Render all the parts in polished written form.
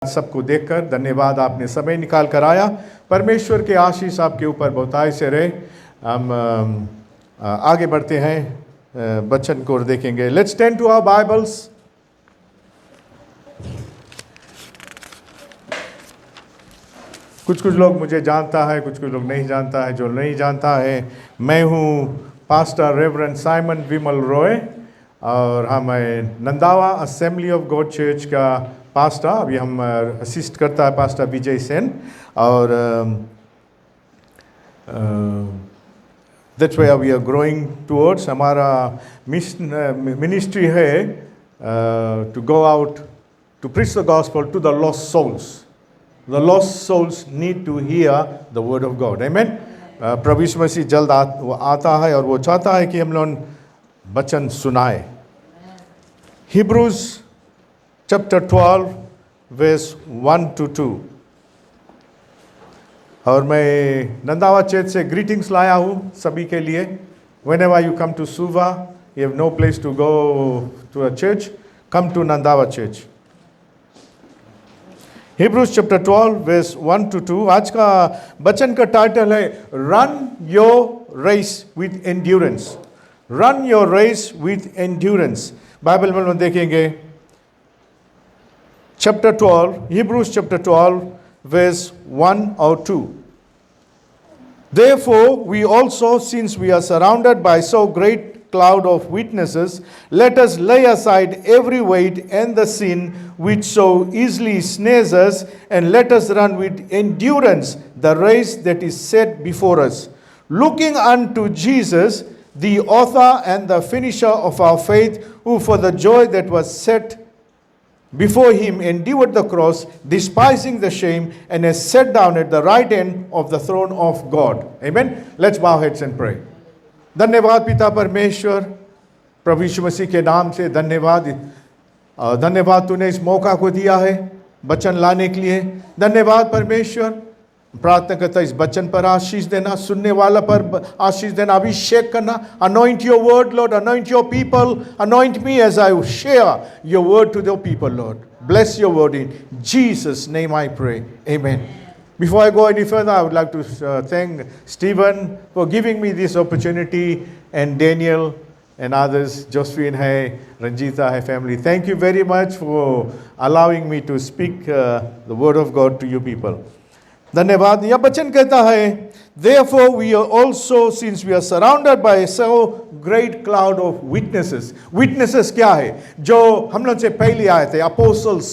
सबको देखकर धन्यवाद, आपने समय निकाल कर आया। परमेश्वर के आशीष आपके ऊपर बहुतायत से रहे। हम आगे बढ़ते हैं, वचन को देखेंगे। Let's turn to our Bibles. कुछ लोग मुझे जानता है, कुछ लोग नहीं जानता है। जो नहीं जानता है, मैं हूँ pastor reverend Simon Vimal Roy और हम Nandawa assembly of God church का पास्टर। अभी हम असिस्ट करता है पास्टर विजय सेन और that's why we are growing towards. हमारा मिनिस्ट्री है to go out to preach the gospel to the lost souls. The lost souls need to hear the word of God. आमीन। प्रभु यीशु मसीह जल्द आता है और वो चाहता है कि हम लोग वचन सुनाए। Hebrews chapter 12 verse 1 to 2। और मैं नंदावा चर्च से ग्रीटिंग्स लाया हूँ सभी के लिए। Whenever you come to Suva, you have no place to go to a church, come to Nandawa Church। Hebrews chapter 12 verse 1 to 2। आज का वचन का टाइटल है Run your race with endurance। Run your race with endurance। Bible में हम देखेंगे chapter 12, Hebrews chapter 12 verse 1 or 2। Therefore we also, since we are surrounded by so great cloud of witnesses, let us lay aside every weight and the sin which so easily snares us, and let us run with endurance the race that is set before us, looking unto Jesus, the author and the finisher of our faith, who for the joy that was set before him endured the cross, despising the shame, and has sat down at the right hand of the throne of God। Amen। Let's bow heads and pray। धन्यवाद पिता परमेश्वर, प्रभु यीशु मसीह के नाम से धन्यवाद। धन्यवाद तूने इस मौका को दिया है वचन लाने के लिए। धन्यवाद परमेश्वर। प्रार्थना करता इस वचन पर आशीष देना, सुनने वाला पर आशीष देना, अभिषेक करना। Anoint your word, Lord. Anoint your people. Anoint me as I share your word to the people, Lord. Bless your word in Jesus' name I pray। Amen। Before I go any further, I would like to thank Stephen for giving me this opportunity, and Daniel and others, Josephine hai, Ranjita hai family. Thank you very much for allowing me to speak the word of God to you people। धन्यवाद। यह वचन कहता है Therefore we are also, since we are surrounded by so great cloud of witnesses। Witnesses क्या है? जो हम लोग से पहले आए थे, apostles,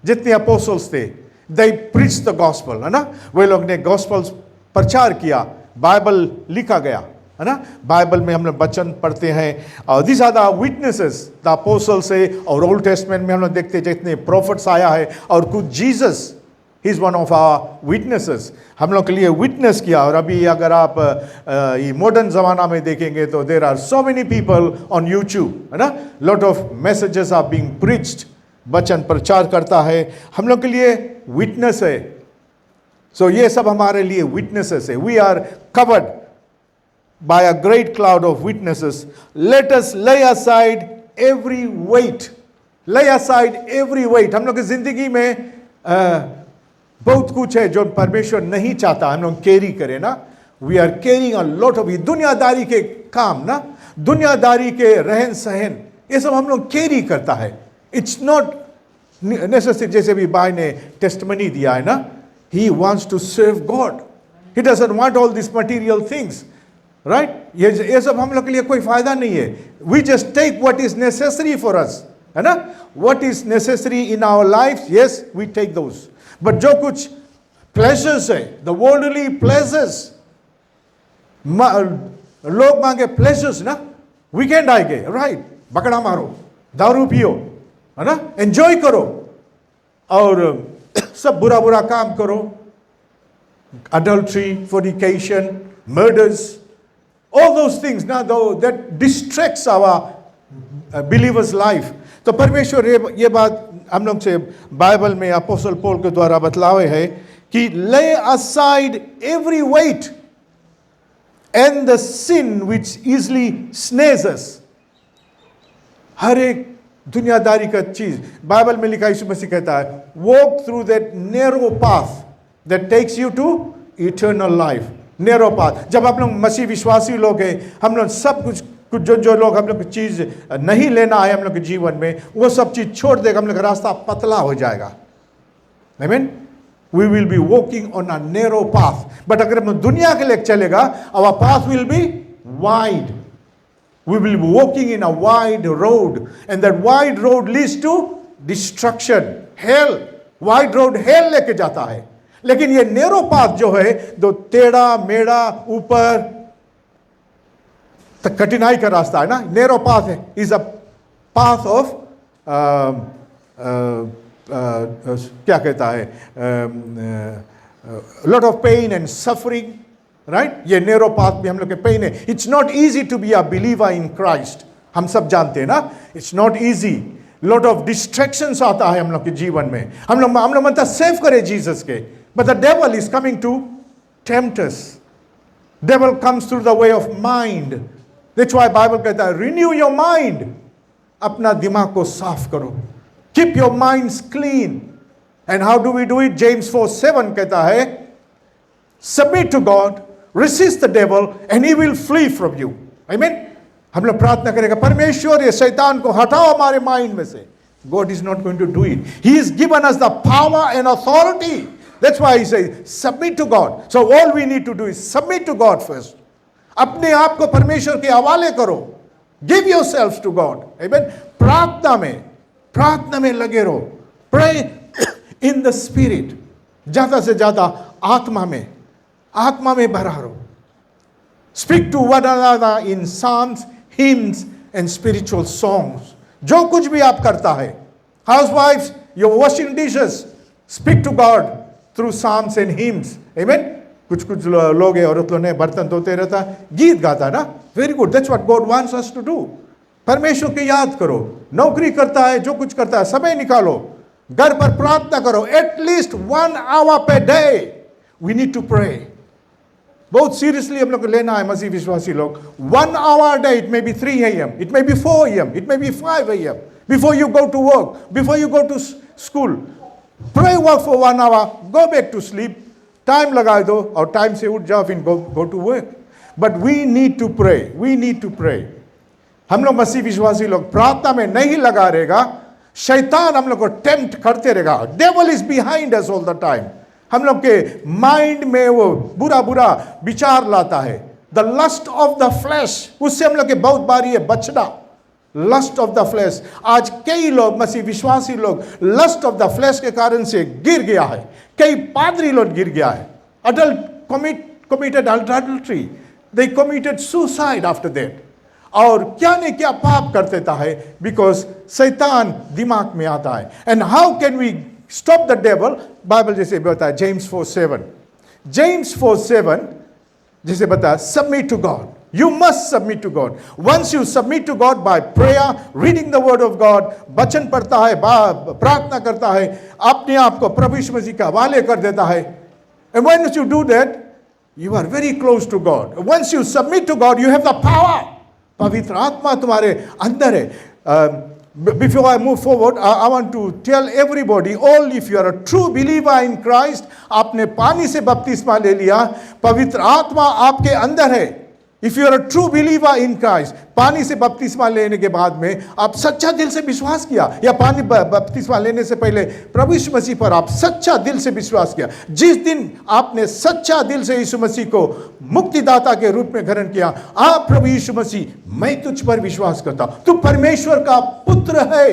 जितने apostles थे, they preached the gospel, है ना। वे लोग ने gospel प्रचार किया, बाइबल लिखा गया, है ना। बाइबल में हम लोग वचन पढ़ते हैं और these are the witnesses, the apostles है। और ओल्ड टेस्टमेंट में हम लोग देखते हैं जितने prophets आया है और कुछ Jesus He is one of our witnesses। हम लोग के लिए witness किया। और अभी अगर आप ये मॉडर्न ज़माना में देखेंगे तो there are so many people on YouTube, है ना। lot of messages are being preached। वचन प्रचार करता है, हम लोग के लिए witness है। so ये सब हमारे लिए witnesses है। we are covered by a great cloud of witnesses। let us lay aside every weight। lay aside every weight। हम लोग की ज़िंदगी में बहुत कुछ है जो परमेश्वर नहीं चाहता हम लोग कैरी करें ना। We are carrying a lot of दुनियादारी के काम ना, दुनियादारी के रहन सहन, ये सब हम लोग कैरी करता है। It's not necessary. जैसे भी भाई ने टेस्टमनी दिया है ना, he wants to serve God, he doesn't want all this material things, right. ये सब हम लोग के लिए कोई फायदा नहीं है। We just take what is necessary for us, है ना। What is necessary in our life, yes we take those. But जो कुछ प्लेजर्स है, द वर्ल्डली प्लेजर्स, लोग मांगे प्लेजर्स ना, वीकेंड आ गए, राइट, बकड़ा मारो, दारू पियो, है ना, एंजॉय करो और सब बुरा बुरा काम करो, adultery, fornication, murders, all those things ना, that distracts our believers life। तो परमेश्वर ये बात हम लोग से बाइबल में अपोस्टल पौल के द्वारा बतलावे है कि lay aside every weight and the sin which easily snares us। हर एक दुनियादारी का चीज, बाइबल में लिखा, यीशु मसीह कहता है, walk through that narrow path that takes you to eternal life. Narrow path. जब आप लोग मसीह विश्वासी लोग हैं, हम लोग सब कुछ जो लोग हम लोग चीज नहीं लेना है हम लोग के जीवन में, वो सब चीज छोड़ देगा, हम लोग का रास्ता पतला हो जाएगा। आमीन। We will be walking on a narrow path. But अगर हम दुनिया के लिए चलेगा, our path will be wide. We will be walking in a wide road, and that wide road leads to destruction, hell. Wide road hell लेके जाता है। लेकिन ये narrow path जो है, दो टेढ़ा मेढ़ा ऊपर तक कठिनाई का रास्ता है ना, narrow path है, is a path of क्या कहता है, lot of pain and suffering. Right ये नैरो पाथ में हम लोग के पेन है। It's not easy to be a believer in Christ, हम सब जानते हैं ना, it's not easy. Lot of distractions आता है हम लोग के जीवन में। हम लोग मतलब सेव करे जीसस के, but the devil is coming to tempt us. Devil comes through the way of mind. That's why Bible कहता है, रिन्यू योर माइंड, अपना दिमाग को साफ करो, keep your minds clean. And how do we do it? James 4:7 कहता है, submit to God, resist the devil and he will flee from you. Amen. हम लोग प्रार्थना करेंगे, परमेश्वर ये शैतान को हटाओ हमारे माइंड में से। God is not going to do it. He has given us the power and authority. That's why he says submit to God. So all we need to do is submit to God first. अपने आप को परमेश्वर के हवाले करो। Give yourselves to God. Amen. प्रार्थना में लगे रहो। Pray in the spirit. ज्यादा से ज्यादा आत्मा में भरा रहो। Speak to one another in psalms, hymns and spiritual songs. जो कुछ भी आप करता है, housewives, you're washing dishes, speak to God through psalms and hymns. Amen. कुछ लोग हैं, औरत लोग ने बर्तन धोते रहता, गीत गाता ना, very good, that's what God wants us to do. परमेश्वर के याद करो, नौकरी करता है, जो कुछ करता है, समय निकालो, घर पर प्रार्थना करो, at least 1 hour per day. We need to pray. बहुत सीरियसली हम लोग को लेना है मसीह विश्वासी लोग। 1 hour a day, it may be 3 a.m., it may be 4 a.m., it may be 5 a.m. Before you go to work, before you go to school, pray work for 1 hour, go back to sleep, time लगा दो और time से उठ जाओ, फिर go to work. But we need to pray, we need to pray. हम लोग मसीह विश्वासी लोग प्रार्थना में नहीं लगा रहेगा, शैतान हम लोग को टेम्प्ट करते रहेगा। Devil is behind us all the time. हम लोग के माइंड में वो बुरा विचार लाता है, the lust of the flesh, उससे हम लोग के बहुत बारी है बचना। लस्ट ऑफ द फ्लैश, आज कई लोग मसीह विश्वासी लोग लस्ट ऑफ द फ्लैश के कारण से गिर गया है। कई पादरी लोग गिर गया है। committed adultery, they committed suicide after that. और क्या नहीं क्या पाप कर देता है, बिकॉज शैतान दिमाग में आता है। And how can we stop the devil? Bible जैसे बताया, James 4:7, James 4:7 जैसे बताया, submit to God. You must submit to God. Once you submit to God by prayer, reading the word of God, वचन पढ़ता है, प्रार्थना करता है, अपने आप को प्रभु यीशु मसीह के हवाले कर देता है, and once you do that, you are very close to God. Once you submit to God, you have the power. पवित्र आत्मा तुम्हारे अंदर है। Before I move forward, I want to tell everybody, all if you are a true believer in Christ, आपने पानी से बपतिस्मा ले लिया, पवित्र आत्मा आपके अंदर है। If you are a true believer in Christ, पानी से बपतिस्मा लेने के बाद में आप सच्चा दिल से विश्वास किया, या पानी बपतिस्मा लेने से पहले प्रभु यीशु मसीह पर आप सच्चा दिल से विश्वास किया, जिस दिन आपने सच्चा दिल से यीशु मसीह को मुक्तिदाता के रूप में ग्रहण किया, आप प्रभु यीशु मसीह, मैं तुझ पर विश्वास करता हूं, तू परमेश्वर का पुत्र है,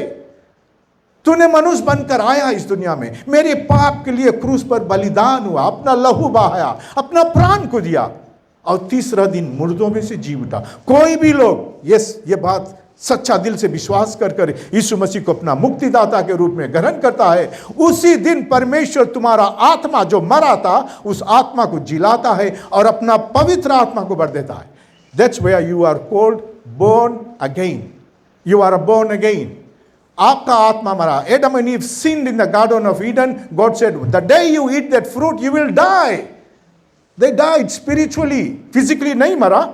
तूने मनुष्य बनकर आया इस दुनिया में, मेरे पाप के लिए क्रूस पर बलिदान हुआ, अपना लहू बहाया, अपना प्राण को दिया, और तीसरा दिन मुर्दों में से जी उठा। कोई भी लोग ये बात सच्चा दिल से विश्वास कर यीशु मसीह को अपना मुक्तिदाता के रूप में ग्रहण करता है, उसी दिन परमेश्वर तुम्हारा आत्मा जो मरा था, उस आत्मा को जिलाता है और अपना पवित्र आत्मा को भर देता है। That's where you are called born again. You are born again. आपका आत्मा मरा। Adam and Eve sinned in the Garden of Eden. God said, the day you eat that fruit, you will die. They died spiritually, physically नहीं मरा,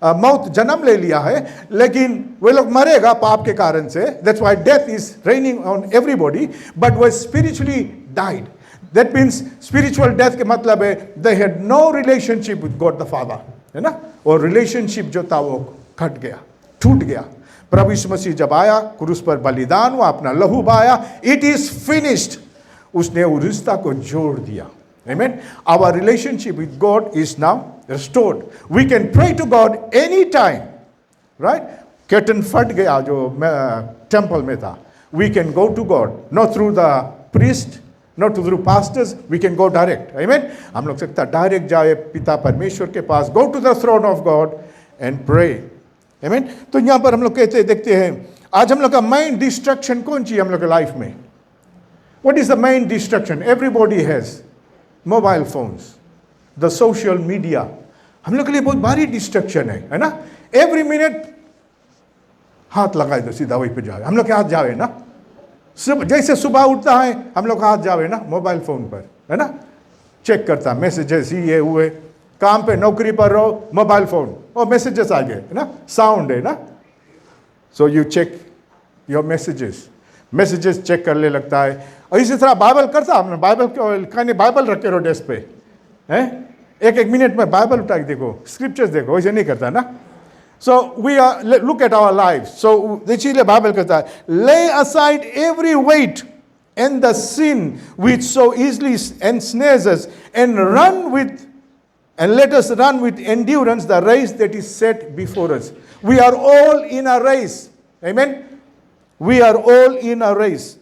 मौत जन्म ले लिया है, लेकिन वे लोग मरेगा पाप के कारण से. That's why death is raining on everybody, but वे spiritually died. That means spiritual death के मतलब है they had no relationship with God the father, है ना. और रिलेशनशिप जो था वो कट गया, टूट गया. प्रभु यीशु मसीह जब आया, क्रूस पर बलिदान हुआ, अपना लहू बहाया, इट इज फिनिश्ड. उसने उस रिश्ता को जोड़ दिया. Amen. Our relationship with God is now restored. We can pray to God anytime. Right? Curtain फट गया जो टेम्पल में था. We can go to God, not through the priest, not through pastors. We can go direct. Amen. हम लोग सकता direct जाए पिता परमेश्वर के पास. Go to the throne of God and pray. Amen. तो यहाँ पर हम लोग कहते देखते हैं, आज हम लोग का main distraction कौन सी हम लोग के लाइफ में? What is the main distraction? Everybody has mobile phones, the social media. हम लोग के लिए बहुत भारी डिस्ट्रक्शन है ना. एवरी मिनट हाथ लगाए तो सीधा वहीं पे जाए. हम लोग के हाथ जावे ना, जैसे सुबह उठता है हम लोग हाथ जावे ना मोबाइल फोन पर, है ना. चेक करता मैसेजेस, ये हुए, काम पे नौकरी पर रहो, मोबाइल फोन, और मैसेजेस आ गए, है ना, साउंड है ना. So you check your messages check करने लगता है. और इसी तरह बाइबल करता, हमने बाइबल कहने बाइबल रखे रहो डेस्क पे, हैं, एक मिनट में बाइबल उठा के देखो, स्क्रिप्चर्स देखो, ऐसे नहीं करता ना. So we are look at our life. So इसीलिए बाइबल कहता है, lay aside every weight and the sin which so easily ensnares us and let us run with endurance the race that is set before us. We are all in a race. Amen. We are all in a race.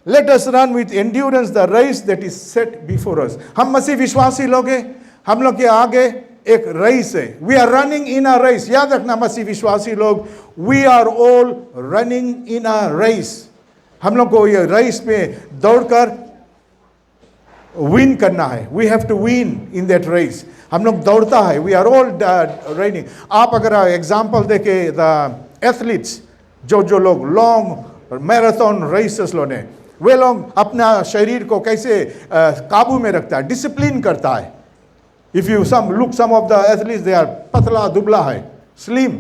Let us run with endurance the race that is set before us. हम मसीह विश्वासी लोग हैं, हम लोग के आगे एक race है. We are running in a race. याद रखना मसीह विश्वासी लोग, we are all running in a race. हम लोग को ये रेस में दौड़कर विन करना है. We have to win in that race. हम लोग दौड़ता है. We are all running. आप अगर एग्जाम्पल देखे द एथलीट्स, जो लोग लॉन्ग मैराथन रेसेस लोग हैं, वे लोग अपना शरीर को कैसे काबू में रखता है, डिसिप्लिन करता है. If you some of the athletes, they are पतला दुबला है, स्लिम,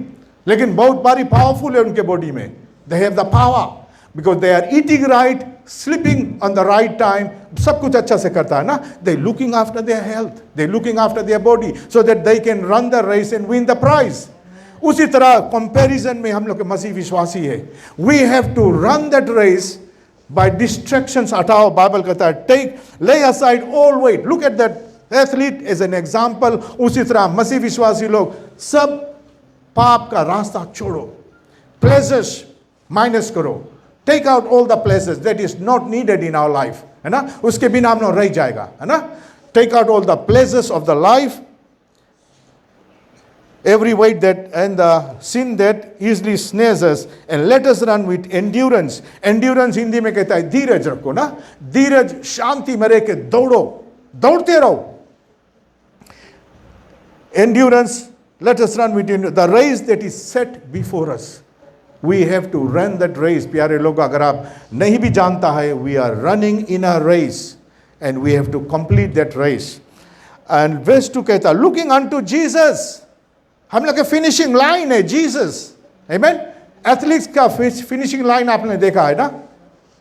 लेकिन बहुत बारी पावरफुल है उनके बॉडी में. They have the power because they are eating right, sleeping on the right time, सब कुछ अच्छा से करता है ना. They looking after their health, they looking after their body so that they can run the race and win the prize. उसी तरह comparison में हम लोग के मसीह विश्वासी है. We have to run that race by distractions. हटाओ, बाइबल कहता है lay aside all weight. Look at that athlete as an example. उसी तरह मसीह विश्वासी लोग सब पाप का रास्ता छोड़ो, प्लेजर्स माइनस करो, take out all the places that is not needed in our life, है ना. उसके बिना हम लोग रह जाएगा, है ना. Take out all the places of the life, every weight that and the sin that easily snares us, and let us run with endurance. Endurance Hindi में कहता है धीरज रखो ना. धीरज, शांति में रह के दौड़ो, दौड़ते रहो. Endurance, let us run with the race that is set before us. We have to run that race. प्यारे लोग, अगर आप नहीं भी जानता है, we are running in a race and we have to complete that race. And verse 2 कहता है, looking unto Jesus. हम लोग के फिनिशिंग लाइन है जीसस. आमेन. एथलीट्स का फिनिशिंग लाइन आपने देखा है ना,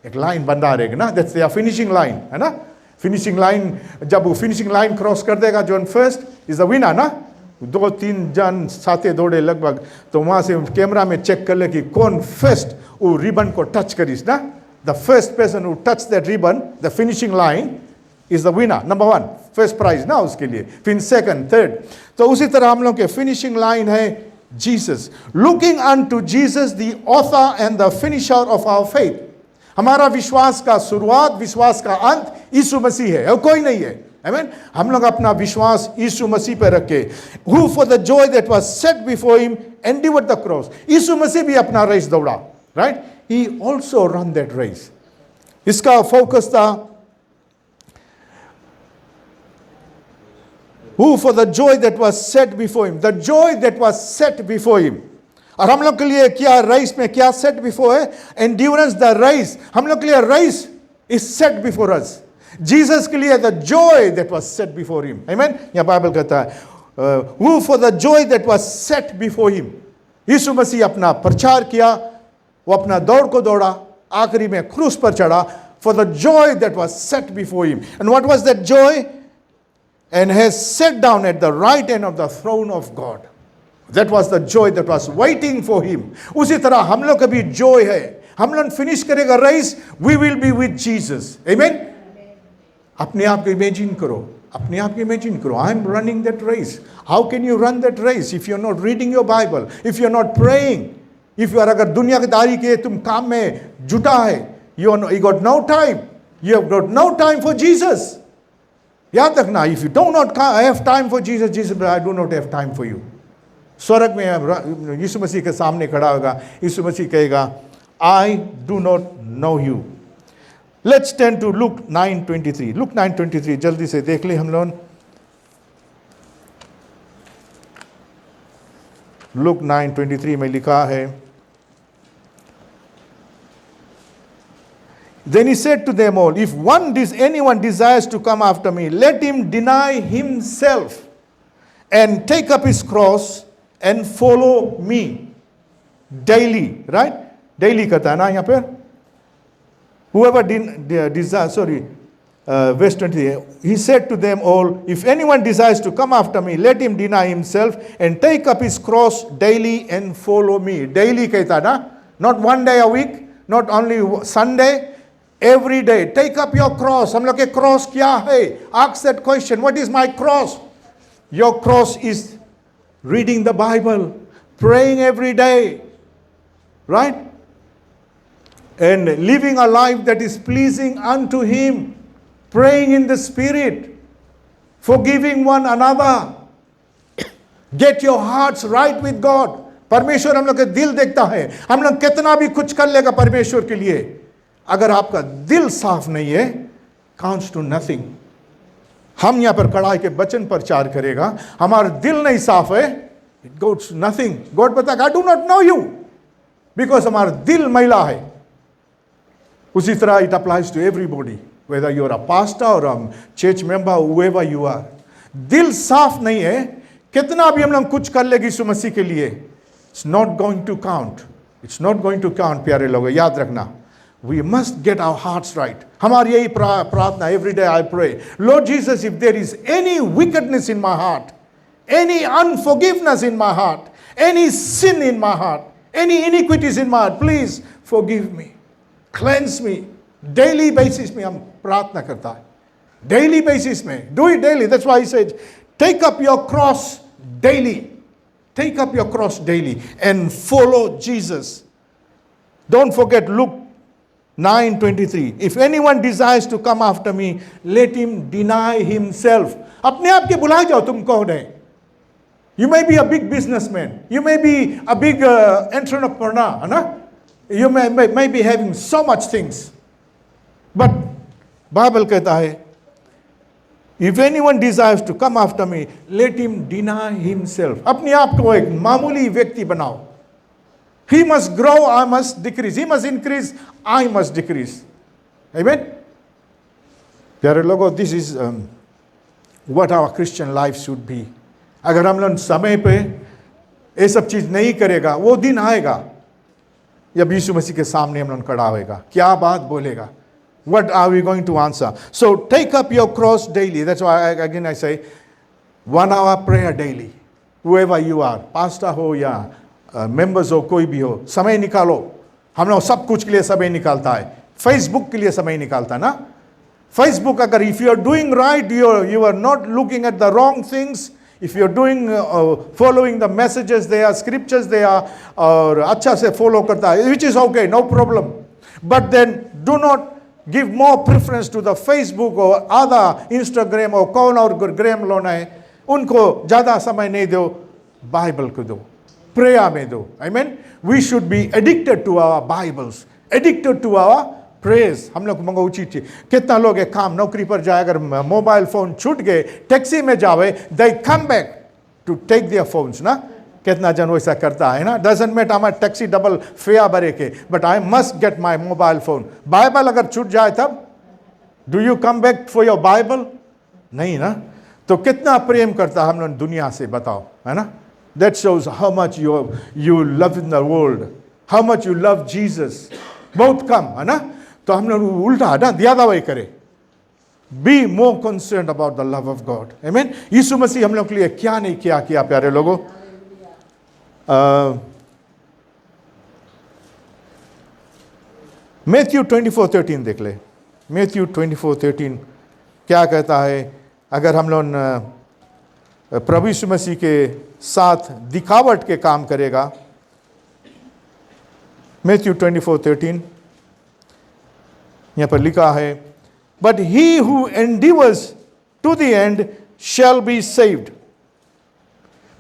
एक लाइन बंधा रहेगा ना, दैट्स देयर फिनिशिंग लाइन, है ना. फिनिशिंग लाइन, जब वो फिनिशिंग लाइन क्रॉस कर देगा, जो फर्स्ट इज द विनर ना. 2-3 जन साथे दौड़े लगभग, तो वहां से कैमरा में चेक कर ले कि कौन फर्स्ट वो रिबन को टच करीस ना. The first person who touch that ribbon, the finishing line, is the winner, number 1, first prize ना उसके लिए, फिर सेकंड, थर्ड. तो उसी तरह हम लोग के फिनिशिंग लाइन है Jesus. Looking unto Jesus the author and the finisher of our faith. हमारा विश्वास का शुरुआत, विश्वास का अंत यीशु मसीह है, और कोई नहीं है. आमीन. हम लोग अपना विश्वास यीशु मसीह पर रखे. Who for the joy that was set before him endured the cross. Yeshu Masih भी अपना रेस दौड़ा, right. He also run that race. इसका फोकस था, who for the joy that was set before him, the joy that was set before him. और हम लोग के लिए क्या रेस में क्या सेट बिफोर है? Endurance, the race. हम लोग के लिए race is set before us. Jesus के लिए the joy that was set before him. आमीन. यह बाइबल कहता है who for the joy that was set before him. यीशु मसीह अपना प्रचार किया, वो अपना दौड़ को दौड़ा, आखिरी में क्रूस पर चढ़ा, for the joy that was set before him. And what was that joy? And has sat down at the right hand of the throne of God. That was the joy that was waiting for him. उसी तरह हम लोग का भी joy है. हम लोग finish करेगा race, we will be with Jesus. Amen? अपने आप को इमेजिन करो, अपने आप को इमेजिन करो, I am running that race. How can you run that race if you're not reading your Bible, if you're not praying, if you are अगर दुनियादारी के तुम काम में जुटा है, you got no time, you have got no time for Jesus. याद रखना, if you do not have time for Jesus, Jesus said, I do not have time for you. स्वर्ग में यीशु मसीह के सामने खड़ा होगा, यीशु मसीह कहेगा, I do not know you. Let's turn to Luke 9:23. Luke 9:23 जल्दी से देख ले हम लोग. Luke 9:23 में लिखा है, Then he said to them all, if anyone desires to come after me, let him deny himself and take up his cross and follow me daily. Right? Daily कहता है ना यहाँ पर. Whoever desires, verse 20, he said to them all, if anyone desires to come after me, let him deny himself and take up his cross daily and follow me. Daily कहता है ना, not one day a week, not only Sunday, every day. Take up your cross. हम लोग के cross क्या है? Ask that question. What is my cross? Your cross is reading the Bible, praying every day, right? And living a life that is pleasing unto Him, praying in the Spirit, forgiving one another. Get your hearts right with God. परमेश्वर हम लोग के दिल देखता है. हम लोग कितना भी कुछ कर लेगा परमेश्वर के लिए, अगर आपका दिल साफ नहीं है, counts to nothing. हम यहाँ पर कड़ाई के वचन प्रचार करेगा, हमारा दिल नहीं साफ है, it goes nothing. God बताएगा, I do not know you, because हमारा दिल मैला है. उसी तरह it applies to everybody, whether you are a pastor or a church member, whoever you are. दिल साफ नहीं है, कितना भी हम लोग कुछ कर लेगी यीशु मसीह के लिए, it's not going to count. It's not going to count. प्यारे लोगों, याद रखना, we must get our hearts right. हमारी यही प्रार्थना, every day I pray, Lord Jesus, if there is any wickedness in my heart, any unforgiveness in my heart, any sin in my heart, any iniquities in my heart, please forgive me, cleanse me. Daily basis में हम प्रार्थना करता है, daily basis में, do it daily. That's why he said, take up your cross daily. Take up your cross daily and follow Jesus. Don't forget Luke 9:23. If anyone desires to come after me, let him deny himself. अपने आप के बुलाए जाओ, तुम कौन है? You may be a big businessman. You may be a big entrepreneur, है ना? You may be having so much things. But Bible कहता है, if anyone desires to come after me, let him deny himself. अपने आप को एक मामूली व्यक्ति बनाओ. He must grow, I must decrease. He must increase, I must decrease. Amen? प्यारे लोगों, this is what our Christian life should be. अगर हम लोग समय पे ये सब चीज़ नहीं करेगा, वो दिन आएगा जब यीशु मसीह के सामने हम लोग खड़ा होएगा. क्या बात बोलेगा? What are we going to answer? So take up your cross daily. That's why again I say 1 hour prayer daily. Whoever you are, pastor हो या मेंबर्स हो, कोई भी हो, समय निकालो. हम लोग सब कुछ के लिए समय निकालता है. फेसबुक के लिए समय निकालता है ना. फेसबुक अगर if you are doing right, you are not looking at the wrong things, if you are doing following the messages there, scriptures there, और अच्छा से follow करता है, which is okay, no problem. But then do not give more preference to the Facebook or other Instagram or कौन और ग्राम लोना है, उनको ज़्यादा समय नहीं दो, बाइबल को दो, prayer में दो. Amen. We should be addicted to our Bibles, addicted to our prayers. हम लोग मंगो उचित चीज. कितना लोग एक काम नौकरी पर जाए, अगर मोबाइल फोन छूट गए, टैक्सी में जावे, they come back to take their phones ना. कितना जन वैसा करता है ना. Doesn't matter हमारा टैक्सी डबल फेयर भरे के, but I must get my mobile phone. Bible अगर छूट जाए तब, do you come back for your Bible? नहीं ना. तो कितना प्रेम करता हम लोग दुनिया से, बताओ, है ना? That shows how much you love in the world, how much you love Jesus. बहुत कम, है ना? तो हम लोग उल्टा ना ज्यादा वही करे. Be more concern about the love of God. आमीन. यीशु मसीह हम लोग के लिए क्या नहीं क्या किया प्यारे लोगों. मैथ्यू 24:13 देख ले. मैथ्यू 24:13 क्या कहता है? अगर हम लोग प्रभु यीशु मसीह के साथ दिखावट के काम करेगा. मैथ्यू 24:13 यहां पर लिखा है, but he who endeavours to the end shall be saved.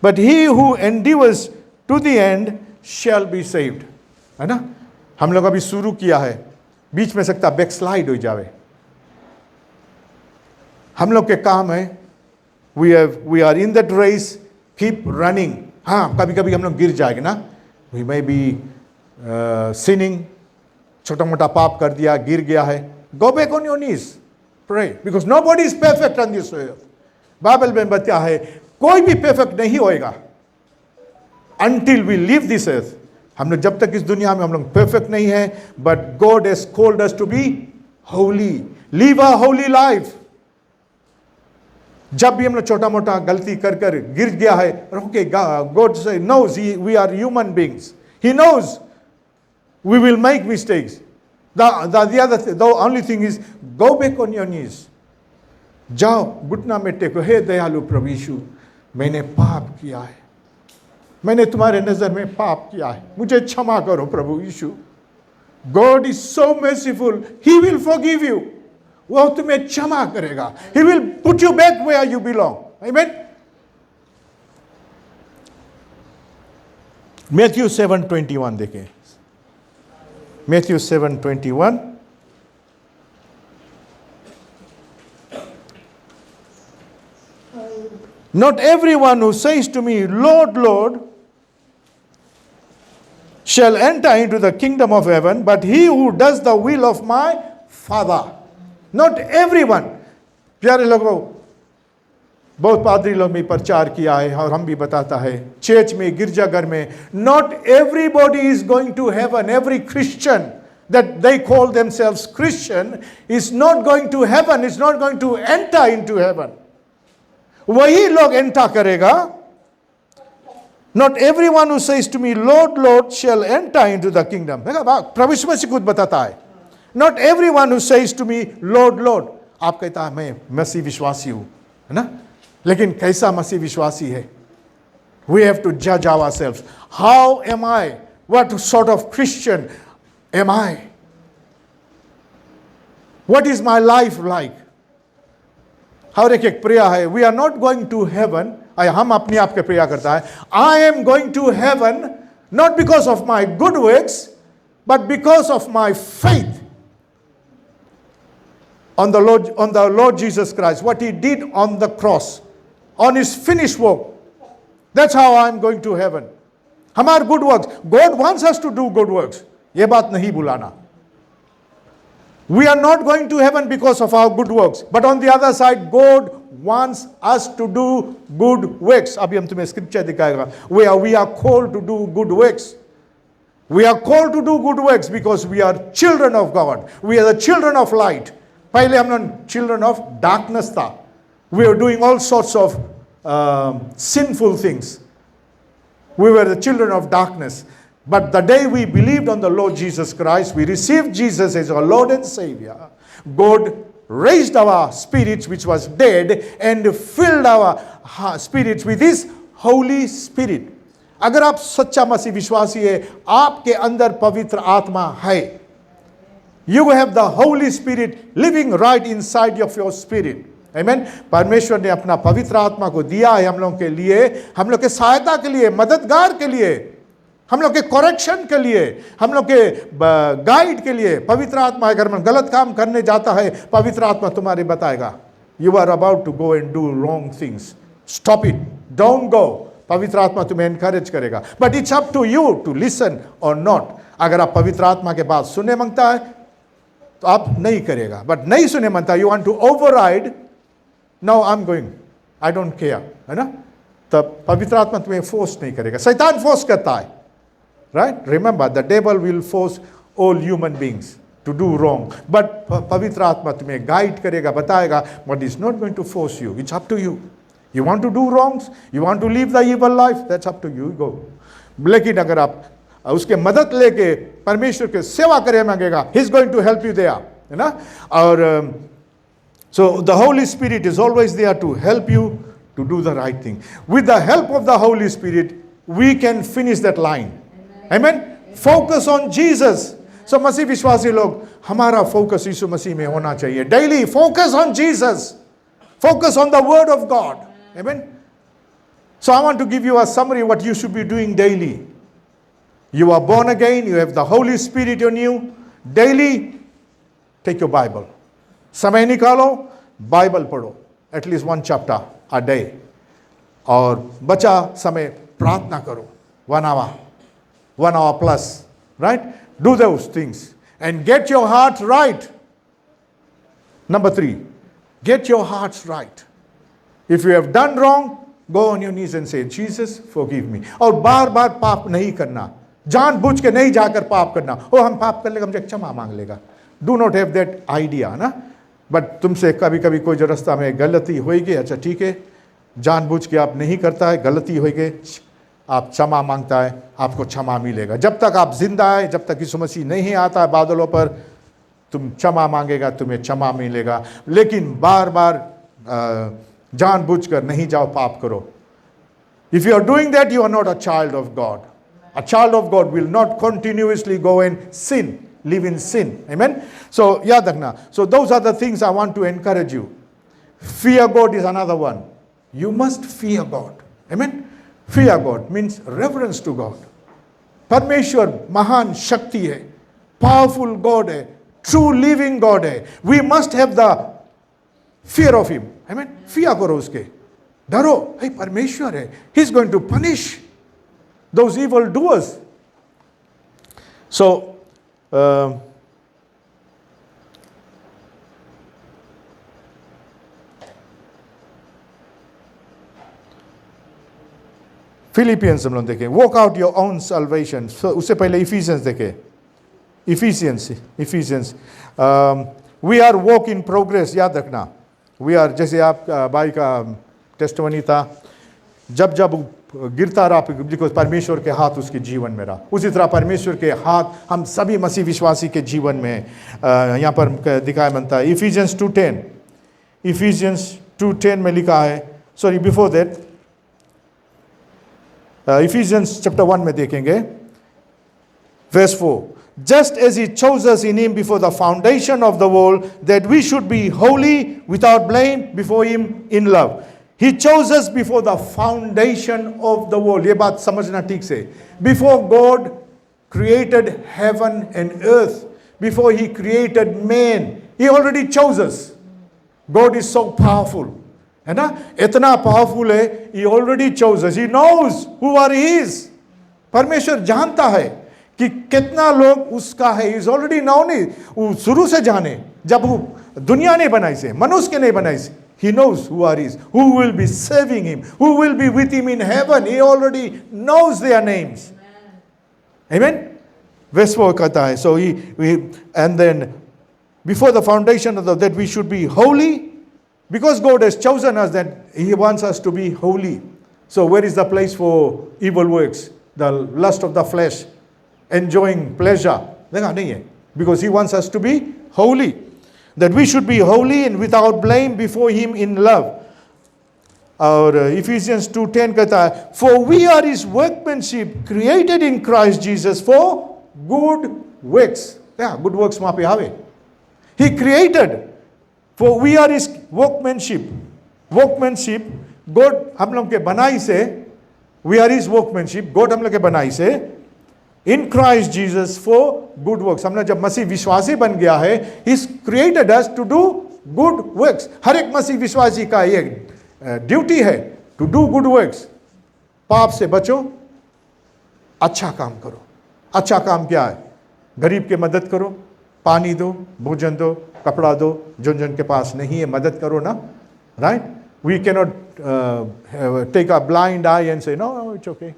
But he who endeavours to the end shall be saved. है ना? हम लोग अभी शुरू किया है, बीच में सकता बैकस्लाइड हो जावे. हम लोग के काम है, we are in that race, keep running. हाँ, कभी कभी हम लोग गिर जाएंगे ना. वी मे बी सिनिंग, छोटा मोटा पाप कर दिया, गिर गया है. Go back on your knees, pray, because nobody is perfect on this earth. Bible में बताया है कोई भी परफेक्ट नहीं होएगा until we leave this earth. हम लोग जब तक इस दुनिया में हम लोग परफेक्ट नहीं है, but God has called us to be holy, live a holy life. जब भी हम लोग छोटा मोटा गलती कर कर गिर गया है, ओके, गॉड से knows we are human beings. He knows we will make mistakes. The only thing is go back on your knees. जाओ घुटना में टेको, हे दयालु प्रभु यीशु, मैंने पाप किया है, मैंने तुम्हारे नजर में पाप किया है, मुझे क्षमा करो प्रभु Yeshu. God is so merciful, he will forgive you. वो तुम्हें क्षमा करेगा. he will put you back where you belong. Amen. Matthew 7:21 देखें. Matthew 7:21. Not everyone who says to me, Lord, Lord, shall enter into the kingdom of heaven, but he who does the will of my Father. Not everyone. प्यारे लोगों, बहुत पादरी लोग भी प्रचार किया है और हम भी बताता है चर्च में, गिरजाघर में. Not everybody is going to heaven. Every Christian that they call themselves Christian is not going to heaven, is not going to enter into heaven. वही लोग एंटर करेगा. Not everyone who says to me, Lord, Lord, shall enter into the kingdom. प्रभु यीशु मसीह खुद बताता है. Not everyone who says to me, Lord, Lord. आप कहता है मैं मसीह विश्वासी हूं, है ना? लेकिन कैसा मसीह विश्वासी है? We have to judge ourselves. How am I? What sort of Christian am I? What is my life like? हर एक प्रेयर है. We are not going to heaven. हम अपने आप के प्रेयर करता है. I am going to heaven not because of my good works, but because of my faith on the Lord Jesus Christ, what he did on the cross, on his finished work. That's how I'm going to heaven. हमारे good works, God wants us to do good works. ये बात नहीं भुलाना. We are not going to heaven because of our good works, but on the other side, God wants us to do good works. अभी हम तुम्हें scripture दिखाएगा. We are called to do good works. We are called to do good works because we are children of God. We are the children of light. पहले हम लोग children of darkness था. We were doing all sorts of sinful things. We were the children of darkness. But the day we believed on the Lord Jesus Christ, we received Jesus as our Lord and Savior. God raised our spirits which was dead and filled our spirits with His Holy Spirit. अगर आप सच्चा मसीह विश्वासी है, आपके अंदर पवित्र आत्मा है. You have the Holy Spirit living right inside of your spirit. Amen. परमेश्वर ने अपना पवित्र आत्मा को दिया है हम लोग के लिए, हम लोग के सहायता के लिए, मददगार के लिए, हम लोग के करेक्शन के लिए, हम लोग के गाइड के लिए. पवित्र आत्मा अगर मैं गलत काम करने जाता है, पवित्र आत्मा तुम्हारे बताएगा, you are about to go and do wrong things, stop it, don't go. पवित्र आत्मा तुम्हें एनकरेज करेगा. But it's up to you to listen और नॉट. अगर आप पवित्र आत्मा के बात सुनने मांगता है तो आप नहीं करेगा. बट नहीं सुने मांगता, you want to override, no I am going, I don't care, है ना, तब पवित्र आत्मा तुम्हें फोर्स नहीं करेगा, शैतान फोर्स करता है, right. Remember the devil will force all human beings to do wrong, but पवित्र आत्मा तुम्हें गाइड करेगा, बताएगा, but is not going to force you. It's up to you. You want to do wrongs, you want to live the evil life, that's up to you, go. लेकिन अगर आप उसके मदद लेके परमेश्वर के सेवा करे मांगेगा, he is going to help you there, है ना. और so the Holy Spirit is always there to help you to do the right thing. With the help of the Holy Spirit, we can finish that line. Amen. Focus on Jesus. So मसीह विश्वासी लोग, हमारा focus यीशु मसीह में होना चाहिए. Daily focus on Jesus. Focus on the Word of God. Amen. So I want to give you a summary what you should be doing daily. You are born again. You have the Holy Spirit in you. Daily, take your Bible. समय निकालो, Bible पढ़ो. At least one chapter a day. और बचा समय प्रार्थना करो, 1 hour plus, right? Do those things and get your heart right. Number 3, get your hearts right. If you have done wrong, go on your knees and say, Jesus, forgive me. और बार बार पाप नहीं करना, जानबूझ के नहीं जाकर पाप करना, ओ हम पाप कर लेगा, मुझे क्षमा मांग लेगा. Do not have that idea, ना. बट तुमसे कभी कभी कोई जो रास्ता में गलती होगी, अच्छा ठीक है, जानबूझ के आप नहीं करता है, गलती होगी, आप क्षमा मांगता है, आपको क्षमा मिलेगा. जब तक आप जिंदा है, जब तक यीशु मसीह नहीं आता है बादलों पर, तुम क्षमा मांगेगा, तुम्हें क्षमा मिलेगा. लेकिन बार बार जानबूझ कर नहीं जाओ, पाप करो. If you are doing that, you are not a child of God. A child of God will not continuously go and sin, live in sin. Amen. So yaad rakhna. So those are the things I want to encourage you. Fear God is another one. You must fear God. Amen. Fear God means reverence to God. परमेश्वर महान शक्ति है, powerful God है, true living God है. We must have the fear of him. Amen. fear करो उसके, डरो, हे परमेश्वर है, he is going to punish those evil doers. So Philippians हम लोग देखें, walk out your own salvation. उससे पहले इफिशियंस देखें, Ephesians we are walk in progress. याद रखना, वी आर, जैसे आप भाई का टेस्टिमनी था, जब जब गिरता रहा, बिकॉज परमेश्वर के हाथ उसके जीवन में रहा, उसी तरह परमेश्वर के हाथ हम सभी मसीह विश्वासी के जीवन में यहाँ पर दिखाया बनता है. इफिशियंस 2:10 में लिखा है, sorry before that efficiency chapter 1 में देखेंगे, verse 4. Just as he chose us in him before the foundation of the world, that we should be holy without blame before him in love. He chose us before the foundation of the world. ये बात समझना ठीक से. Before God created heaven and earth, before he created man, he already chose us. God is so powerful, है ना, इतना powerful है, he already chose us. He knows who are his. परमेश्वर जानता है कि कितना लोग उसका है. He is already known it. वो शुरू से जाने, जब वो दुनिया नहीं बनाई से, मनुष्य के नहीं बनाई से, he knows who are his, who will be serving him, who will be with him in heaven. He already knows their names. Amen. Verse 4 कहता है, so and then before the foundation of that we should be holy, because God has chosen us, that he wants us to be holy. So where is the place for evil works, the lust of the flesh, enjoying pleasure? देखा नहीं है, because he wants us to be holy, that we should be holy and without blame before him in love. और Ephesians 2:10 कहता है, for we are his workmanship created in Christ Jesus for good works. Yeah, good works वहाँ पे आवे. He created, for we are his workmanship. Workmanship, God हम लोग के बनाई से, we are his workmanship, God हम लोग के बनाई से, in Christ Jesus for good works. हमने जब मसीह विश्वासी बन गया है, he's created us to do good works. हर एक मसीह विश्वासी का ये ड्यूटी है, to do good works. पाप से बचो, अच्छा काम करो. अच्छा काम क्या है? गरीब के मदद करो, पानी दो, भोजन दो, कपड़ा दो, जिन जिन के पास नहीं है मदद करो ना, right? We cannot take a blind eye and say, no, it's okay.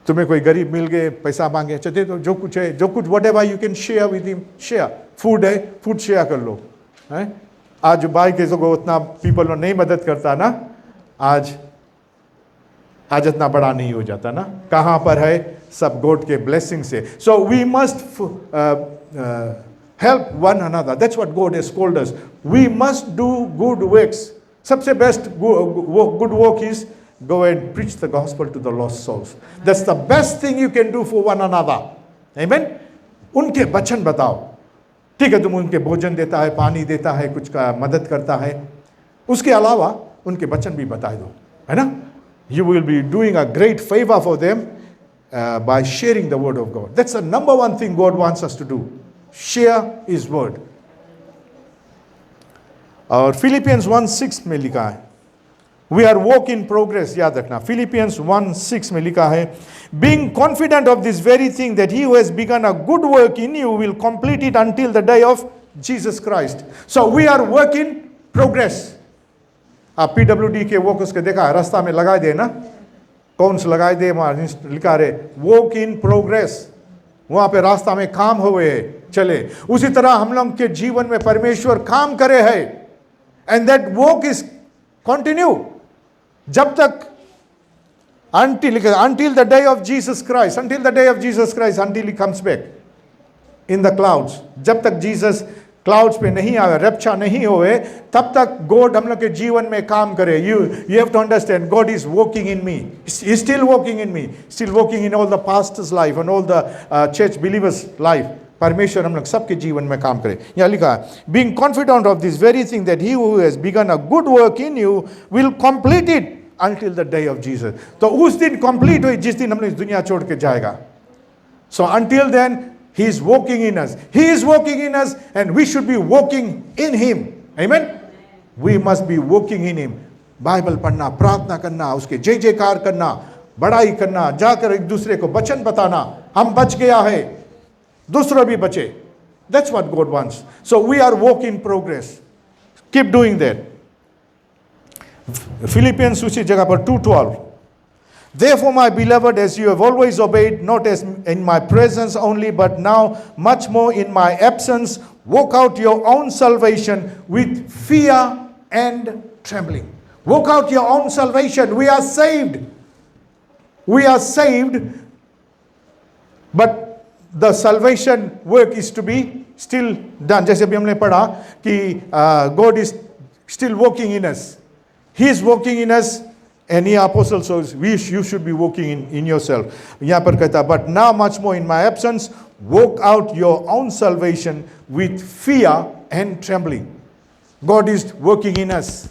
तुम्हें कोई गरीब मिल गए, पैसा मांगे, चलते तो जो कुछ है, जो कुछ whatever you can share with him, share. Food है, food share कर लो. हैं? आज भाई के को उतना people नहीं मदद करता ना, आज इतना बड़ा नहीं हो जाता ना. कहाँ पर है? सब God के blessing से. So we must help one another. That's what God has called us. We must do good works. सबसे best good work is go and preach the gospel to the lost souls. That's the best thing you can do for one another. Amen? उनके वचन बताओ. ठीक है, तुम उनके भोजन देता है, पानी देता है, कुछ का मदद करता है, उसके अलावा उनके वचन भी बता दो, है ना? You will be doing a great favor for them by sharing the word of God. That's the number one thing God wants us to do. Share His word. और Philippians 1:6 में लिखा है, We are work in progress. याद रखना, Philippians 1:6 में लिखा है, Being confident of this very thing, that He who has begun a good work in you will complete it until the day of Jesus Christ. So we are work in progress. आप PWD के workers के देखा है, रास्ता में लगाए दे ना, कौन से लगाए दे, वहाँ लिखा रहे वर्क इन प्रोग्रेस, वहाँ पे रास्ता में काम हुए चले. उसी तरह हम लोग के जीवन में परमेश्वर काम करे है, and that work is continue जब तक until the day of Jesus Christ, until He comes back in the clouds. जब तक जीसस क्लाउड्स पे नहीं आवे, रैप्चर नहीं होए, तब तक गॉड हम लोग के जीवन में काम करे. You have to understand, God is working in me. He's still working in me, still working in all the pastors' life and all the church believers' life. परमेश्वर हम लोग सबके जीवन में काम करे. यहाँ लिखा है, Being confident of this very thing, that He who has begun a good work in you will complete it until the day of Jesus. तो उस दिन complete हुई जिस दिन हम लोग इस दुनिया छोड़ के जाएगा. So until then, He is working in us. He is working in us, and we should be working in Him. Amen? We must be working in Him. Bible पढ़ना, प्रार्थना करना, उसके जय जयकार करना, बड़ाई करना, जाकर एक दूसरे को वचन बताना, हम बच गया है, दूसरा भी बचे. That's what God wants. So we are work in progress. Keep doing that. Philippians उसी जगह पर 2:12. Therefore, my beloved, as you have always obeyed, not as in my presence only, but now much more in my absence, work out your own salvation with fear and trembling. Work out your own salvation. We are saved. We are saved, but the salvation work is to be still done. जैसे अभी हमने पढ़ा कि God is still working in us. He is working in us. And the apostle says, you should be working in yourself. यहाँ पर कहता, but now much more in my absence, work out your own salvation with fear and trembling. God is working in us,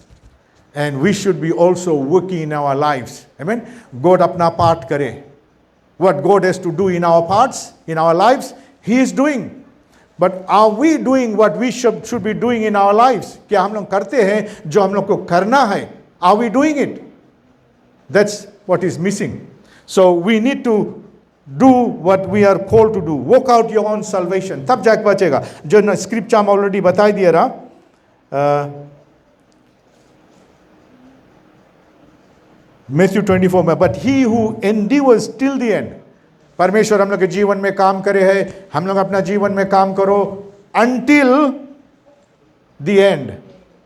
and we should be also working in our lives. Amen. God अपना part करे. What God has to do in our parts, in our lives, He is doing. But are we doing what we should be doing in our lives? क्या हम लोग करते हैं जो हम लोग को करना है? Are we doing it? That's what is missing. So we need to do what we are called to do. Work out your own salvation. तब जाके बचेगा. जो स्क्रिप्चर हम ऑलरेडी बताई दिया रहा, Matthew 24 में, but he who endures till the end. परमेश्वर हम लोग के जीवन में काम करे है, हम लोग अपना जीवन में काम करो until the end.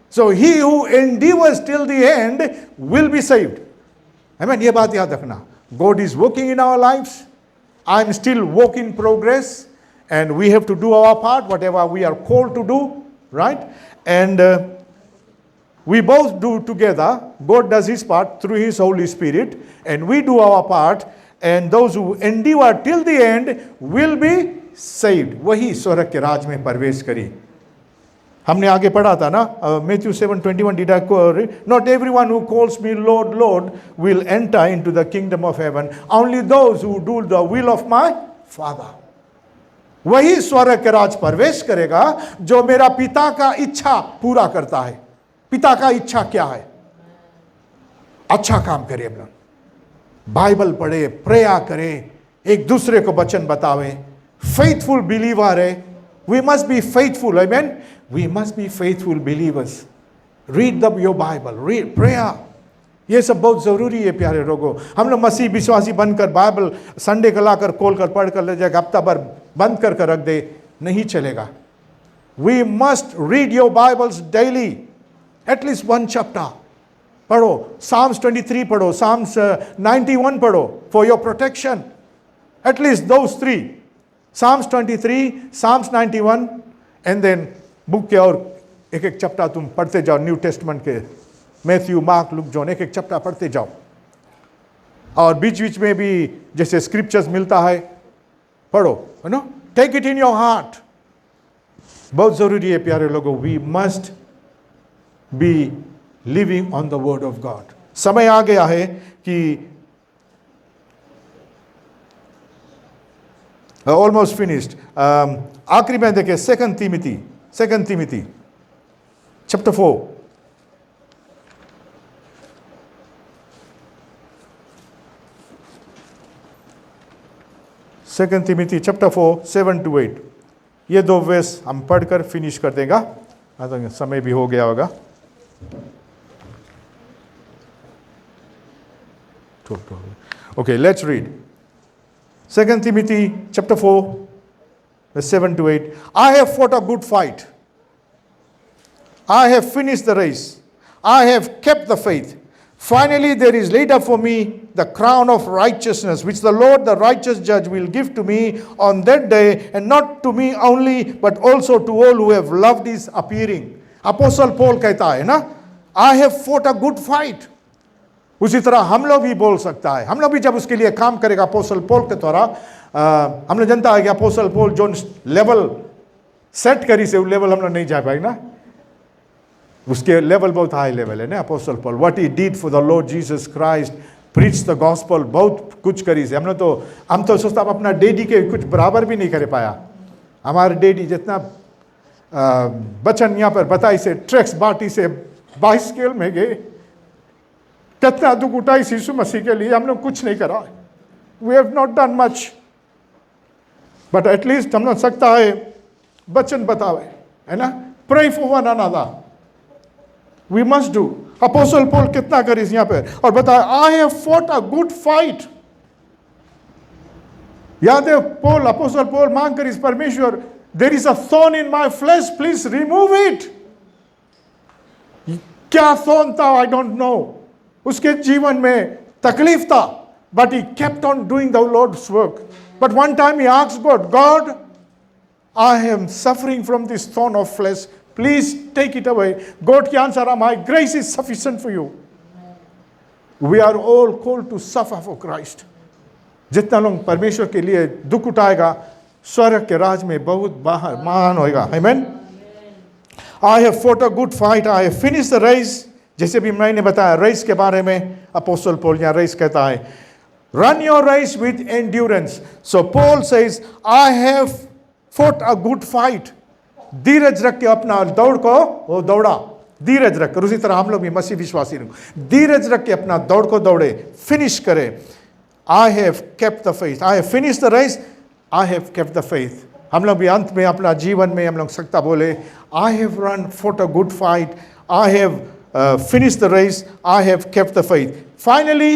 So he who endures till the end will be saved. Amen. ये बात याद रखना. God is working in our lives. I'm still work in progress, and we have to do our part, whatever we are called to do, right? And we both do together. God does His part through His Holy Spirit, and we do our part, and those who endure till the end will be saved. वही स्वर्ग के राज में प्रवेश करी. हमने आगे पढ़ा था ना, Matthew 7:21, did I quote? Not everyone who calls me Lord, Lord will enter into the kingdom of heaven. Only those who do the will of my Father. वही स्वर्ग के राज प्रवेश करेगा जो मेरा पिता का इच्छा पूरा करता है. पिता का इच्छा क्या है? अच्छा काम करे, हम लोग बाइबल पढ़े, प्रेया करे, एक दूसरे को वचन बतावे, फेथफुल बिलीवर है. We must be faithful, amen. We must be faithful believers. Read the your Bible, read prayer, ये सब बहुत ज़रूरी है प्यारे लोगों। हम लोग मसीह विश्वासी बनकर बाइबल संडे का लाकर खोल कर पढ़ कर ले जाकर हफ्ता भर बंद कर रख दे, नहीं चलेगा। We must read your Bibles daily, at least 1 chapter पढ़ो। साम्स 23 पढ़ो, साम्स 91 पढ़ो for your protection, at least those 3, Psalms 23, Psalms 91, and then book के और एक एक चैप्टर तुम पढ़ते जाओ, न्यू टेस्टमेंट के मैथ्यू, मार्क, लुक, जॉन, एक एक चैप्टर पढ़ते जाओ। और बीच बीच में भी जैसे स्क्रिप्चर्स मिलता है पढ़ो, है ना, take it in your heart. बहुत जरूरी है प्यारे लोगों, we must be living on the word of God. समय आ गया है कि ऑलमोस्ट फिनिश्ड। आखिरी में देखे 2 Timothy chapter 4, second Timothy chapter 4 7 to 8। ये 2 वर्स हम पढ़कर फिनिश कर देगा, तो समय भी हो गया होगा। Okay, let's read. 2 Timothy chapter 4, verse 7 to 8. I have fought a good fight. I have finished the race. I have kept the faith. Finally, there is laid up for me the crown of righteousness, which the Lord, the righteous judge, will give to me on that day, and not to me only, but also to all who have loved his appearing. Apostle Paul कहता है ना, I have fought a good fight. उसी तरह हम लोग भी बोल सकता है, हम लोग भी जब उसके लिए काम करेगा अपोस्टल पौल के द्वारा, हम लोग जानता है कि अपोस्टल पौल जो लेवल सेट करी से वो लेवल हम लोग नहीं जा पाए ना, उसके लेवल बहुत हाई लेवल है ना apostle Paul. What he did for the Lord Jesus Christ, preach the gospel, बहुत कुछ करी से। हम तो सोचता हम अपना डैडी के कुछ बराबर भी नहीं कर पाया। हमारे डैडी जितना बचन यहाँ पर बताई से ट्रैक्स बाटी से 22 स्केल में गए, कितना दुख उठाई यीशु मसीह के लिए, हम लोग कुछ नहीं करा। We have not done much, but at least हम लोग सकता है बचन बतावे, है ना, pray for one another, we must do. Apostle Paul कितना करी यहाँ पे और बताया, I have fought a good fight. याद है पॉल, अपोस्टल पॉल मांग कर इस परमेश्वर, there is a thorn in my flesh, please remove it. क्या थॉर्न था आई डोंट नो, उसके जीवन में तकलीफ था, but he kept on doing the Lord's work. But one time he asked God, God I am suffering from this thorn of flesh, please take it away. God की answer, my grace is sufficient for you. We are all called to suffer for Christ. जितना लोग परमेश्वर के लिए दुख उठाएगा, स्वर्ग के राज में बहुत महान होएगा। Amen. I have fought a good fight. I have finished the race. जैसे भी मैंने बताया रेस के बारे में, अपोस्टल पॉल यहाँ रेस कहता है, run your race with endurance. So Paul says, I have fought a good fight. धीरज रख के अपना दौड़ को वो दौड़ा, धीरज रख कर। उसी तरह हम लोग भी मसीह विश्वासी धीरज रख के अपना दौड़ को दौड़े, फिनिश करे। I have kept the faith, I have finish the race, I have kept the faith. हम लोग भी अंत में अपना जीवन में हम लोग सकता बोले, I have run fought a good fight, I have finish the race, I have kept the faith. Finally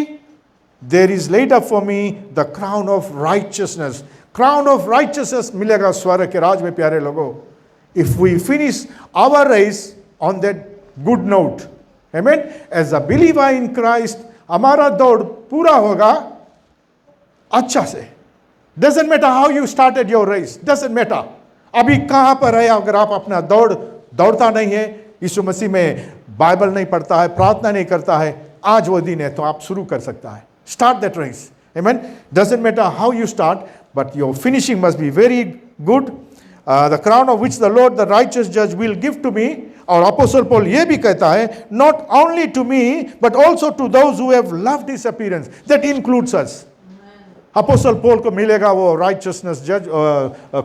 there is laid up for me the crown of righteousness. Crown of righteousness मिलेगा स्वर्ग के राज में प्यारे लोगों, if we finish our race on that good note. Amen. As a believer in Christ, हमारा दौड़ पूरा होगा अच्छा से। Doesn't matter how you started your race, doesn't matter अभी कहाँ पर है, अगर आप अपना दौड़ता नहीं है, यीशु मसीह में बाइबल नहीं पढ़ता है, प्रार्थना नहीं करता है, आज वो दिन है तो आप शुरू कर सकता है। Start that race. Amen. Doesn't matter how you start, but your finishing must be very good. The crown of which the Lord, the righteous judge, will give to me. और अपोस्टल पॉल ये भी कहता है, not only to me, but also to those who have loved his appearance. That includes us. Apostle Paul को मिलेगा वो righteousness judge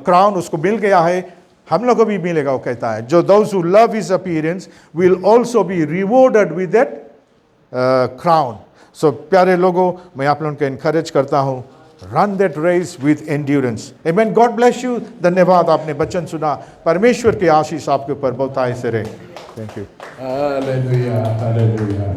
crown, उसको मिल गया है, हम लोग को भी मिलेगा। वो कहता है, जो those who love his appearance will also be rewarded with that crown. So प्यारे लोगों, मैं आप लोगों को encourage करता हूँ, run that race with endurance. Amen. God bless you. धन्यवाद, आपने वचन सुना। परमेश्वर की आशीष आपके ऊपर बहुत आए से रहे। Thank you. Hallelujah. Hallelujah.